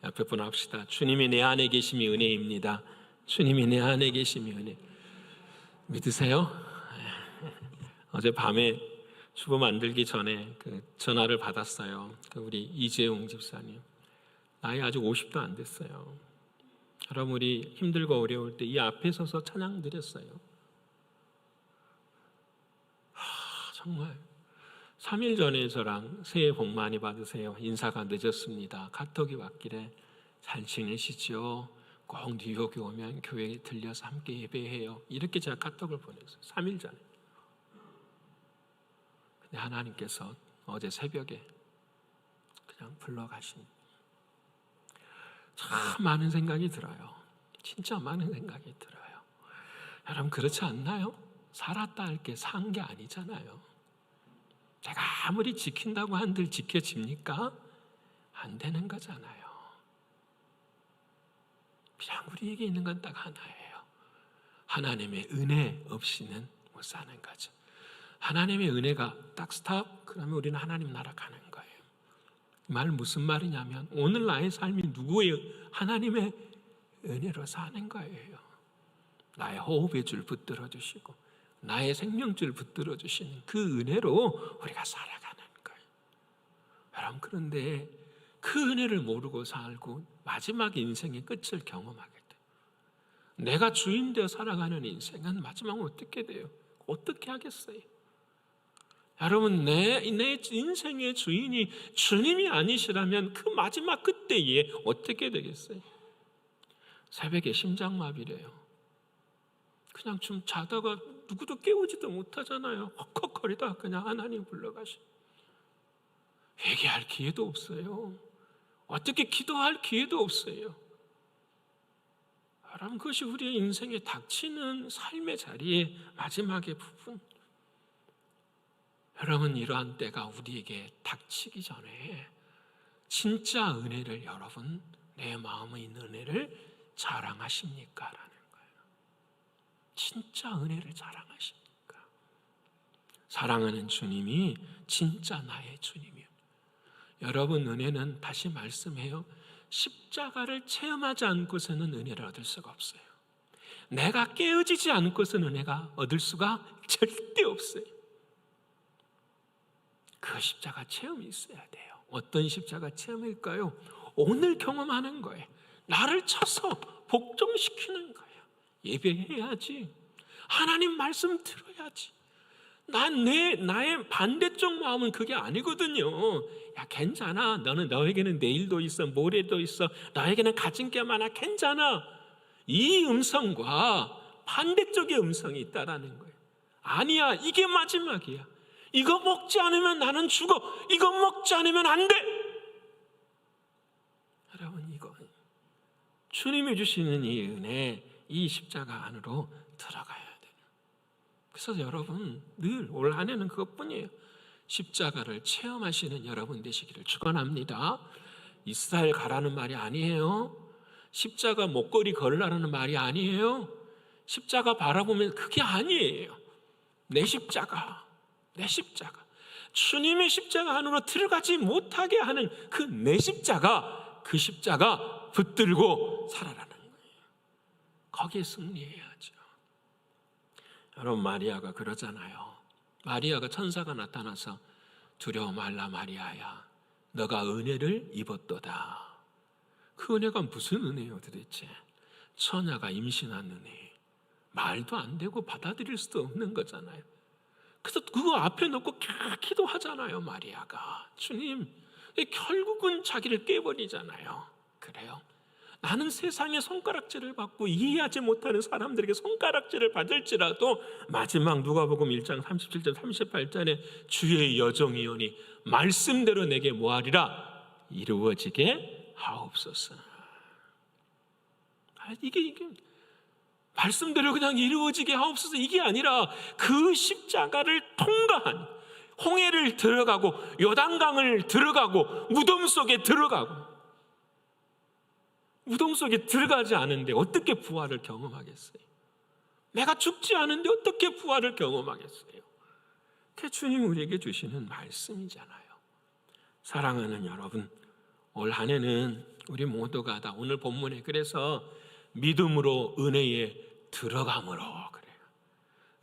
옆에 분 합시다. 주님이 내 안에 계심이 은혜입니다. 주님이 내 안에 계심이 은혜. 믿으세요? 어제 밤에 주보 만들기 전에 그 전화를 받았어요. 우리 이재용 집사님. 나이 아직 50도 안 됐어요. 여러분, 우리 힘들고 어려울 때 이 앞에 서서 찬양 드렸어요. 정말 3일 전에 저랑 새해 복 많이 받으세요, 인사가 늦었습니다, 카톡이 왔길래 잘 지내시죠? 꼭 뉴욕에 오면 교회에 들려서 함께 예배해요, 이렇게 제가 카톡을 보냈어요. 3일 전에. 근데 하나님께서 어제 새벽에 그냥 불러가신, 참 많은 생각이 들어요. 진짜 많은 생각이 들어요. 여러분, 그렇지 않나요? 살았다 할 게 산 게 아니잖아요. 내가 아무리 지킨다고 한들 지켜집니까? 안 되는 거잖아요. 그냥 우리에게 있는 건 딱 하나예요. 하나님의 은혜 없이는 못 사는 거죠. 하나님의 은혜가 딱 스탑, 그러면 우리는 하나님 나라 가는 거예요. 말 무슨 말이냐면 오늘 나의 삶이 누구의 하나님의 은혜로 사는 거예요. 나의 호흡의 줄 붙들어 주시고 나의 생명줄 붙들어 주시는 그 은혜로 우리가 살아가는 거예요. 여러분, 그런데 그 은혜를 모르고 살고 마지막 인생의 끝을 경험하게 돼요. 내가 주인 되어 살아가는 인생은 마지막은 어떻게 돼요? 어떻게 하겠어요? 여러분, 내 인생의 주인이 주님이 아니시라면 그 마지막 그때에 어떻게 되겠어요? 새벽에 심장마비래요. 그냥 좀 자다가 누구도 깨우지도 못하잖아요. 헉헉거리다 그냥 하나님 불러가시. 회개할 기회도 없어요. 어떻게 기도할 기회도 없어요. 여러분, 그것이 우리의 인생에 닥치는 삶의 자리의 마지막의 부분. 여러분, 이러한 때가 우리에게 닥치기 전에 진짜 은혜를, 여러분, 내 마음에 있는 은혜를 자랑하십니까? 라는 거예요. 진짜 은혜를 자랑하십니까? 사랑하는 주님이 진짜 나의 주님이요. 여러분, 은혜는, 다시 말씀해요, 십자가를 체험하지 않고서는 은혜를 얻을 수가 없어요. 내가 깨어지지 않고서는 은혜가 얻을 수가 절대 없어요. 그 십자가 체험이 있어야 돼요. 어떤 십자가 체험일까요? 오늘 경험하는 거예요. 나를 쳐서 복종시키는 거예요. 예배해야지. 하나님 말씀 들어야지. 나의 반대쪽 마음은 그게 아니거든요. 야, 괜찮아. 너에게는 내일도 있어, 모레도 있어. 너에게는 가진 게 많아. 괜찮아. 이 음성과 반대쪽의 음성이 있다라는 거예요. 아니야, 이게 마지막이야. 이거 먹지 않으면 나는 죽어. 이거 먹지 않으면 안 돼. 여러분, 이거 주님이 주시는 이 은혜, 이 십자가 안으로 들어가야 돼요. 그래서 여러분, 늘 올 한 해는 그것뿐이에요. 십자가를 체험하시는 여러분 되시기를 축원합니다. 이스라엘 가라는 말이 아니에요. 십자가 목걸이 걸으라는 말이 아니에요. 십자가 바라보면 그게 아니에요. 내 십자가. 주님의 십자가 안으로 들어가지 못하게 하는 그 내 십자가, 그 십자가 붙들고 살아라는 거예요. 거기에 승리해야죠. 여러분, 마리아가 그러잖아요. 마리아가 천사가 나타나서 두려워 말라 마리아야, 너가 은혜를 입었도다. 그 은혜가 무슨 은혜예요 도대체? 처녀가 임신한 은혜. 말도 안 되고 받아들일 수도 없는 거잖아요. 그래서 그거 앞에 놓고 기도하잖아요, 마리아가. 주님, 결국은 자기를 깨버리잖아요. 그래요. 나는 세상의 손가락질을 받고 이해하지 못하는 사람들에게 손가락질을 받을지라도 마지막 누가복음 1장 37절 38절에 주의 여종이오니 말씀대로 내게 뭐하리라 이루어지게 하옵소서. 이게 말씀대로 그냥 이루어지게 하옵소서, 이게 아니라 그 십자가를 통과한, 홍해를 들어가고 요단강을 들어가고 무덤 속에 들어가고, 무덤 속에 들어가지 않은데 어떻게 부활을 경험하겠어요? 내가 죽지 않은데 어떻게 부활을 경험하겠어요? 그게 주님 우리에게 주시는 말씀이잖아요. 사랑하는 여러분, 올 한 해는 우리 모두가 다 오늘 본문에 그래서 믿음으로 은혜에 들어감으로, 그래요.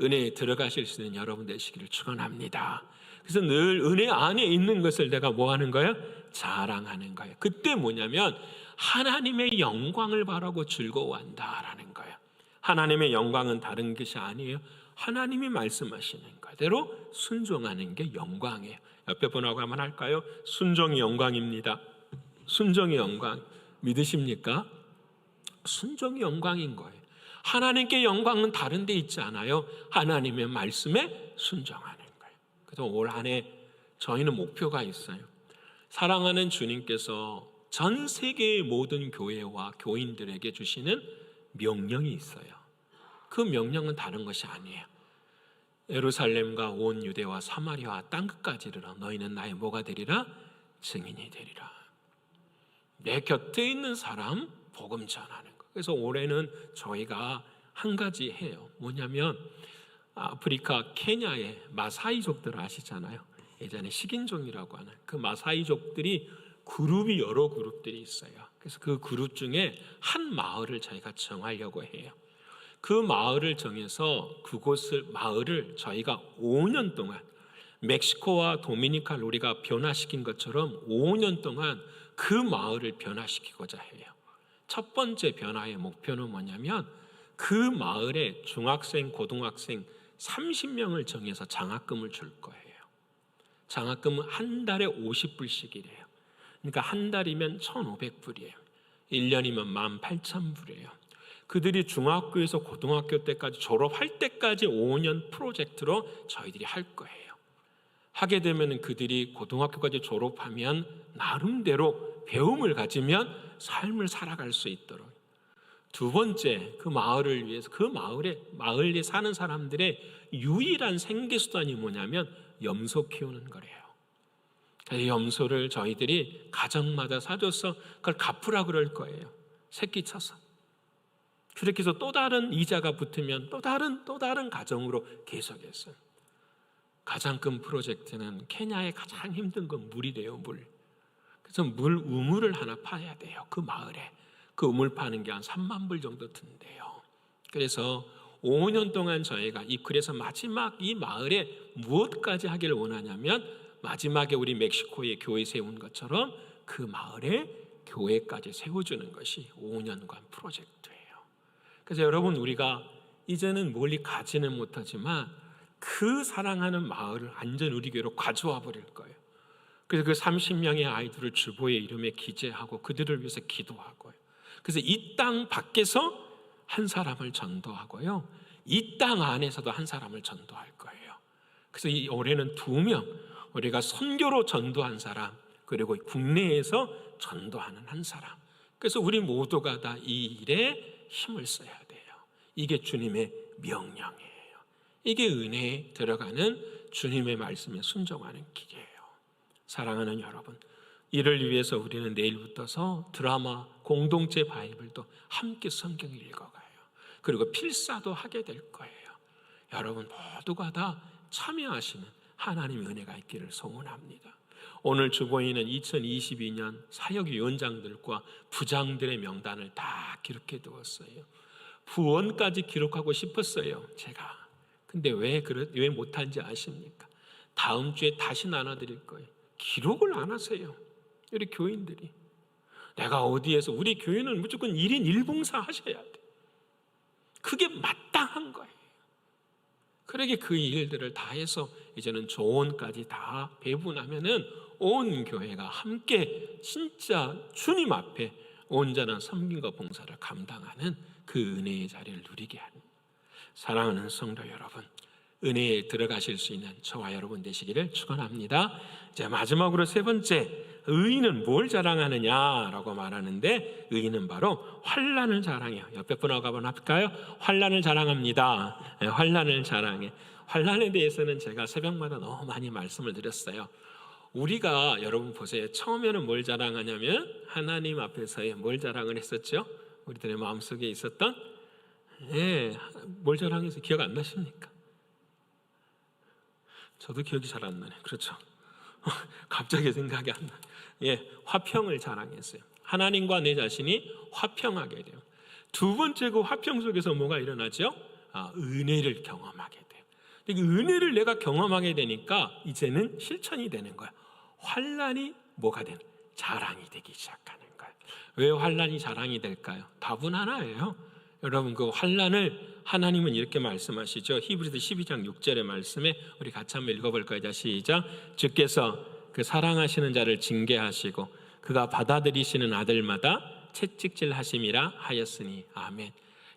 은혜에 들어가실 수 있는 여러분 되시기를 축원합니다. 그래서 늘 은혜 안에 있는 것을 내가 뭐 하는 거예요? 자랑하는 거예요. 그때 뭐냐면 하나님의 영광을 바라고 즐거워한다라는 거예요. 하나님의 영광은 다른 것이 아니에요. 하나님이 말씀하시는 그대로 순종하는 게 영광이에요. 옆에 분하고 한번 할까요? 순종이 영광입니다. 순종이 영광. 믿으십니까? 순종이 영광인 거예요. 하나님께 영광은 다른 데 있지 않아요. 하나님의 말씀에 순종하는 거예요. 그래서 올 한 해 저희는 목표가 있어요. 사랑하는 주님께서 전 세계의 모든 교회와 교인들에게 주시는 명령이 있어요. 그 명령은 다른 것이 아니에요. 예루살렘과 온 유대와 사마리아와 땅끝까지 이르러 너희는 나의 뭐가 되리라? 증인이 되리라. 내 곁에 있는 사람 복음 전하는 거. 그래서 올해는 저희가 한 가지 해요. 뭐냐면 아프리카 케냐의 마사이족들 아시잖아요. 예전에 식인종이라고 하는 그 마사이족들이 그룹이 여러 그룹들이 있어요. 그래서 그 그룹 중에 한 마을을 저희가 정하려고 해요. 그 마을을 정해서 그곳을 마을을 저희가 5년 동안 멕시코와 도미니카를 우리가 변화시킨 것처럼 5년 동안 그 마을을 변화시키고자 해요. 첫 번째 변화의 목표는 뭐냐면 그 마을에 중학생, 고등학생 30명을 정해서 장학금을 줄 거예요. 장학금은 한 달에 50불씩이래요. 그러니까 한 달이면 1,500불이에요. 1년이면 18,000불이에요. 그들이 중학교에서 고등학교 때까지 졸업할 때까지 5년 프로젝트로 저희들이 할 거예요. 하게 되면 그들이 고등학교까지 졸업하면 나름대로 배움을 가지면 삶을 살아갈 수 있도록. 두 번째, 그 마을을 위해서 그 마을에 사는 사람들의 유일한 생계수단이 뭐냐면 염소 키우는 거래요. 그래서 염소를 저희들이 가정마다 사줘서 그걸 갚으라 그럴 거예요. 새끼 쳐서. 그렇게 해서 또 다른 이자가 붙으면 또 다른 가정으로 계속했어요. 가장 큰 프로젝트는 케냐의 가장 힘든 건 물이래요. 물. 그래서 물 우물을 하나 파야 돼요. 그 마을에. 그 우물 파는 게 한 3만 불 정도 든대요. 그래서 5년 동안 저희가 그래서 마지막 이 마을에 무엇까지 하기를 원하냐면 마지막에 우리 멕시코에 교회 세운 것처럼 그 마을에 교회까지 세워주는 것이 5년간 프로젝트예요. 그래서 여러분, 우리가 이제는 멀리 가지는 못하지만 그 사랑하는 마을을 완전 우리 교회로 가져와 버릴 거예요. 그래서 그 30명의 아이들을 주보의 이름에 기재하고 그들을 위해서 기도하고요. 그래서 이 땅 밖에서 한 사람을 전도하고요, 이 땅 안에서도 한 사람을 전도할 거예요. 그래서 이 올해는 2명, 우리가 선교로 전도한 사람, 그리고 국내에서 전도하는 한 사람. 그래서 우리 모두가 다 이 일에 힘을 써야 돼요. 이게 주님의 명령이에요. 이게 은혜에 들어가는 주님의 말씀에 순종하는 길이에요. 사랑하는 여러분, 이를 위해서 우리는 내일부터서 드라마 공동체 바이블도 함께 성경을 읽어가요. 그리고 필사도 하게 될 거예요. 여러분 모두가 다 참여하시는 하나님의 은혜가 있기를 소원합니다. 오늘 주보에는 2022년 사역위원장들과 부장들의 명단을 다 기록해 두었어요. 부원까지 기록하고 싶었어요, 제가. 근데 왜 못한지 아십니까? 다음 주에 다시 나눠드릴 거예요. 기록을 안 하세요, 우리 교인들이. 내가 어디에서, 우리 교회는 무조건 1인 1봉사 하셔야 돼. 그게 마땅한 거예요. 그러게 그 일들을 다 해서 이제는 조언까지 다 배분하면은 온 교회가 함께 진짜 주님 앞에 온전한 섬김과 봉사를 감당하는 그 은혜의 자리를 누리게 하는, 사랑하는 성도 여러분, 은혜에 들어가실 수 있는 저와 여러분 되시기를 축원합니다. 자, 마지막으로 세 번째, 의인은 뭘 자랑하느냐라고 말하는데, 의인은 바로 환난을 자랑해요. 옆에 분하고 한번 할까요? 환난을 자랑합니다. 네, 환난을 자랑해. 환난에 대해서는 제가 새벽마다 너무 많이 말씀을 드렸어요. 우리가, 여러분 보세요, 처음에는 뭘 자랑하냐면 하나님 앞에서의 뭘 자랑을 했었죠? 우리들의 마음속에 있었던, 뭘 자랑해서 기억 안 나십니까? 저도 기억이 잘 안 나네. 그렇죠? 갑자기 생각이 안 나. 화평을 자랑했어요. 하나님과 내 자신이 화평하게 돼요. 두 번째, 그 화평 속에서 뭐가 일어나죠? 은혜를 경험하게 돼요. 그 은혜를 내가 경험하게 되니까 이제는 실천이 되는 거야. 환난이 뭐가 되는? 자랑이 되기 시작하는 거예요. 왜 환난이 자랑이 될까요? 답은 하나예요. 여러분, 그 환난을 하나님은 이렇게 말씀하시죠. 히브리서 12장 6절의 말씀에 우리 같이 한번 읽어볼까요? 시작. 주께서 그 사랑하시는 자를 징계하시고 그가 받아들이시는 아들마다 채찍질 하심이라 하였으니 아멘.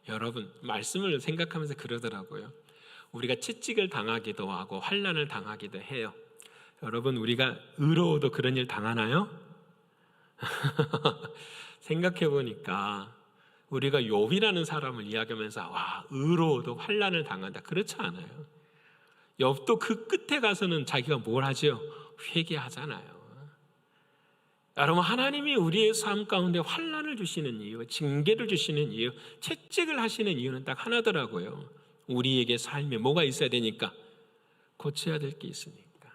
여러분, 말씀을 생각하면서 그러더라고요. 우리가 채찍을 당하기도 하고 환난을 당하기도 해요. 여러분, 우리가 의로워도 그런 일 당하나요? 생각해 보니까 우리가 욥이라는 사람을 이야기하면서 의로워도 환난을 당한다, 그렇지 않아요. 욥도 그 끝에 가서는 자기가 뭘 하죠? 회개하잖아요. 여러분, 하나님이 우리의 삶 가운데 환난을 주시는 이유, 징계를 주시는 이유, 채찍을 하시는 이유는 딱 하나더라고요. 우리에게 삶에 뭐가 있어야 되니까? 고쳐야 될 게 있으니까.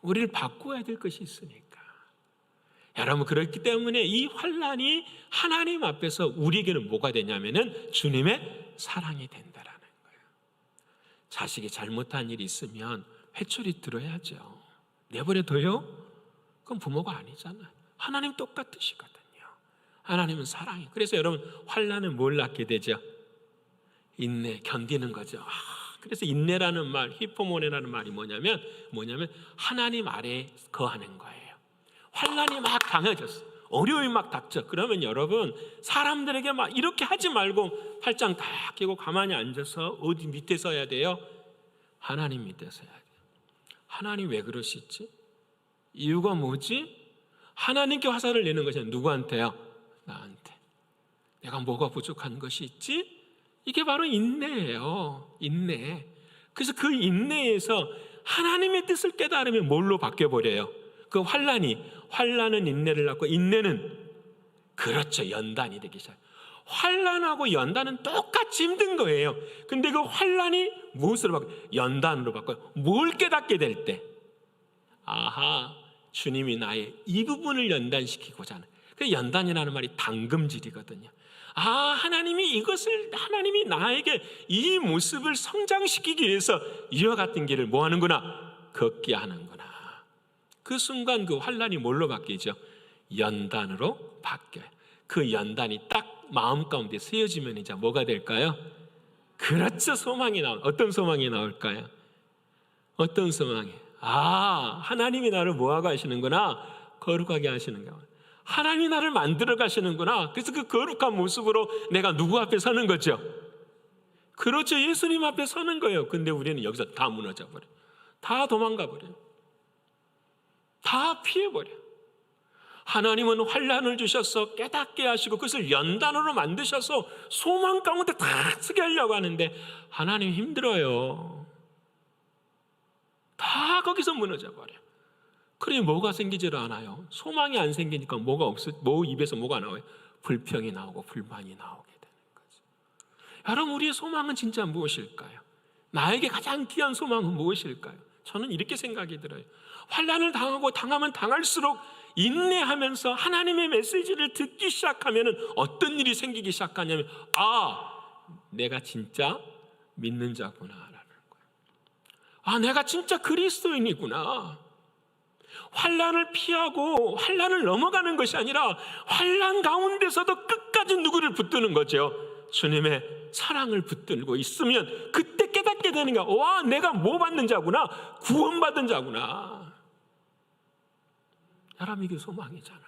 우리를 바꿔야 될 것이 있으니까. 여러분, 그렇기 때문에 이 환난이 하나님 앞에서 우리에게는 뭐가 되냐면은 주님의 사랑이 된다라는 거예요. 자식이 잘못한 일이 있으면 회초리 들어야죠. 내버려둬요? 그건 부모가 아니잖아요. 하나님 똑같으시거든요. 하나님은 사랑이에요. 그래서 여러분, 환난은 뭘 낳게 되죠? 인내, 견디는 거죠. 그래서 인내라는 말, 히포모네라는 말이 뭐냐면 하나님 아래에 거하는 거예요. 환난이 막 강해졌어. 어려움이 막 닥쳐. 그러면 여러분, 사람들에게 막 이렇게 하지 말고 팔짱 딱 끼고 가만히 앉아서 어디 밑에 서야 돼요? 하나님 밑에 서야 돼요. 하나님 왜 그러시지? 이유가 뭐지? 하나님께 화살을 내는 것이 누구한테요? 나한테. 내가 뭐가 부족한 것이 있지? 이게 바로 인내예요. 인내. 그래서 그 인내에서 하나님의 뜻을 깨달으면 뭘로 바뀌어버려요? 그 환난은 인내를 낳고, 인내는 그렇죠, 연단이 되기 시작해요. 환난하고 연단은 똑같이 힘든 거예요. 근데 그 환난이 무엇으로 바꿔요? 연단으로 바꿔요. 뭘 깨닫게 될 때, 아하, 주님이 나의 이 부분을 연단시키고자 하는, 그 연단이라는 말이 당금질이거든요. 하나님이 나에게 이 모습을 성장시키기 위해서 이와 같은 길을 뭐 하는구나? 걷게 하는구나. 그 순간 그 환난이 뭘로 바뀌죠? 연단으로 바뀌어요. 그 연단이 딱 마음 가운데 세워지면 이제 뭐가 될까요? 그렇죠, 소망이 어떤 소망이 나올까요? 어떤 소망이? 하나님이 나를 뭐하고 하시는구나? 거룩하게 하시는구나. 하나님이 나를 만들어 가시는구나. 그래서 그 거룩한 모습으로 내가 누구 앞에 서는 거죠? 그렇죠, 예수님 앞에 서는 거예요. 근데 우리는 여기서 다 무너져 버려요. 다 도망가 버려요. 다 피해버려요. 하나님은 환난을 주셔서 깨닫게 하시고 그것을 연단으로 만드셔서 소망 가운데 다 쓰게 하려고 하는데 하나님 힘들어요. 다 거기서 무너져 버려요. 그러니 뭐가 생기질 않아요. 소망이 안 생기니까 입에서 뭐가 나와요? 불평이 나오고 불만이 나오게 되는 거죠. 여러분, 우리의 소망은 진짜 무엇일까요? 나에게 가장 귀한 소망은 무엇일까요? 저는 이렇게 생각이 들어요. 환난을 당하면 당할수록 인내하면서 하나님의 메시지를 듣기 시작하면 어떤 일이 생기기 시작하냐면, 내가 진짜 믿는 자구나라는 거예요. 내가 진짜 그리스도인이구나. 환난을 피하고 환난을 넘어가는 것이 아니라 환난 가운데서도 끝까지 누구를 붙드는 거죠? 주님의 사랑을 붙들고 있으면 그때 깨닫게 되는 거야. 내가 뭐 받는 자구나? 구원받은 자구나. 여러분, 이게 소망이잖아요.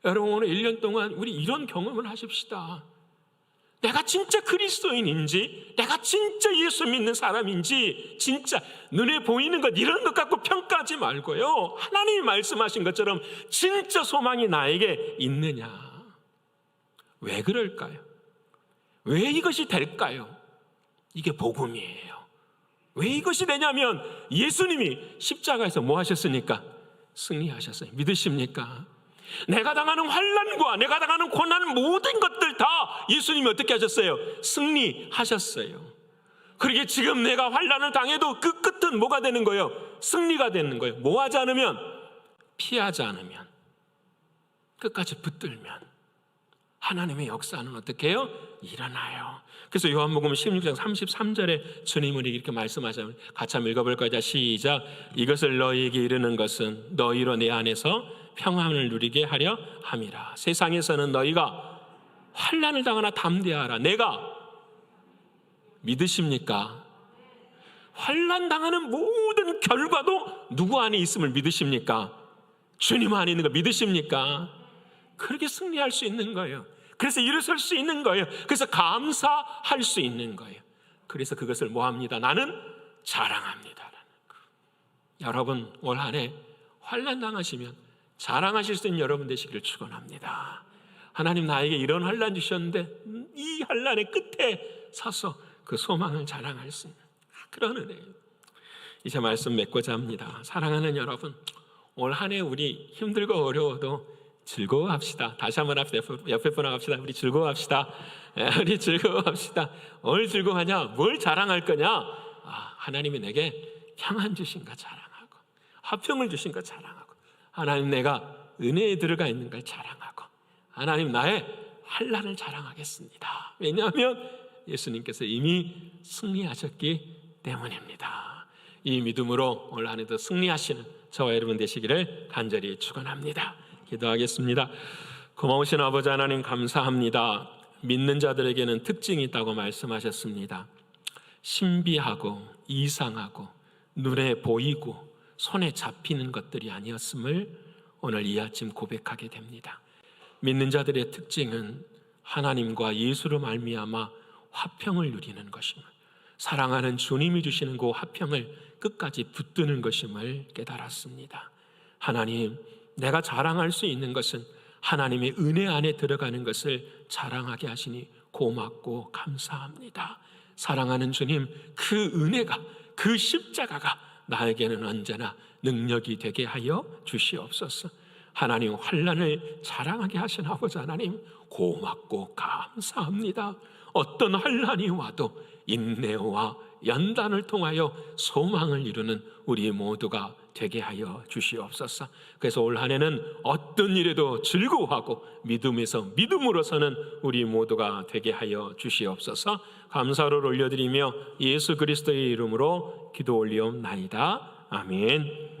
여러분, 오늘 1년 동안 우리 이런 경험을 하십시다. 내가 진짜 그리스도인인지, 내가 진짜 예수 믿는 사람인지, 진짜 눈에 보이는 것 이런 것 갖고 평가하지 말고요, 하나님이 말씀하신 것처럼 진짜 소망이 나에게 있느냐. 왜 그럴까요? 왜 이것이 될까요? 이게 복음이에요. 왜 이것이 되냐면 예수님이 십자가에서 뭐 하셨습니까? 승리하셨어요. 믿으십니까? 내가 당하는 환난과 내가 당하는 고난, 모든 것들 다 예수님이 어떻게 하셨어요? 승리하셨어요. 그러게 지금 내가 환난을 당해도 그 끝은 뭐가 되는 거예요? 승리가 되는 거예요. 뭐 하지 않으면? 피하지 않으면, 끝까지 붙들면 하나님의 역사는 어떻게 해요? 일어나요. 그래서 요한복음 16장 33절에 주님은 이렇게 말씀하시면, 같이 한번 읽어볼까요? 시작. 이것을 너희에게 이르는 것은 너희로 내 안에서 평안을 누리게 하려 함이라. 세상에서는 너희가 환난을 당하나 담대하라. 내가, 믿으십니까? 환난 당하는 모든 결과도 누구 안에 있음을 믿으십니까? 주님 안에 있는 거 믿으십니까? 그렇게 승리할 수 있는 거예요. 그래서 일어설 수 있는 거예요. 그래서 감사할 수 있는 거예요. 그래서 그것을 뭐합니다? 나는 자랑합니다. 여러분, 올 한 해 환난 당하시면 자랑하실 수 있는 여러분 되시기를 축원합니다. 하나님 나에게 이런 환난 주셨는데 이 환난의 끝에 서서 그 소망을 자랑할 수 있는 그런 은혜예요. 이제 말씀 맺고자 합니다. 사랑하는 여러분, 올 한 해 우리 힘들고 어려워도 즐거워합시다. 다시 한번 합시다. 옆에 분하고 합시다. 우리 즐거워합시다. 우리 즐거워합시다. 뭘 즐거워하냐? 뭘 자랑할 거냐? 하나님이 내게 평안 주신 거 자랑하고, 화평을 주신 거 자랑하고, 하나님 내가 은혜에 들어가 있는 걸 자랑하고, 하나님 나의 환난을 자랑하겠습니다. 왜냐하면 예수님께서 이미 승리하셨기 때문입니다. 이 믿음으로 올 한 해도 승리하시는 저와 여러분 되시기를 간절히 축원합니다. 기도하겠습니다. 고마우신 아버지 하나님, 감사합니다. 믿는 자들에게는 특징이 있다고 말씀하셨습니다. 신비하고 이상하고 눈에 보이고 손에 잡히는 것들이 아니었음을 오늘 이 아침 고백하게 됩니다. 믿는 자들의 특징은 하나님과 예수로 말미암아 화평을 누리는 것임을, 사랑하는 주님이 주시는 그 화평을 끝까지 붙드는 것임을 깨달았습니다. 하나님, 내가 자랑할 수 있는 것은 하나님의 은혜 안에 들어가는 것을 자랑하게 하시니 고맙고 감사합니다. 사랑하는 주님, 그 은혜가, 그 십자가가 나에게는 언제나 능력이 되게 하여 주시옵소서. 하나님, 환난을 자랑하게 하신 아버지 하나님, 고맙고 감사합니다. 어떤 환난이 와도 인내와 연단을 통하여 소망을 이루는 우리 모두가 되게 하여 주시옵소서. 그래서 올 한 해는 어떤 일에도 즐거워하고 믿음에서 믿음으로 서는 우리 모두가 되게 하여 주시옵소서. 감사를 올려드리며 예수 그리스도의 이름으로 기도 올리옵나이다. 아멘.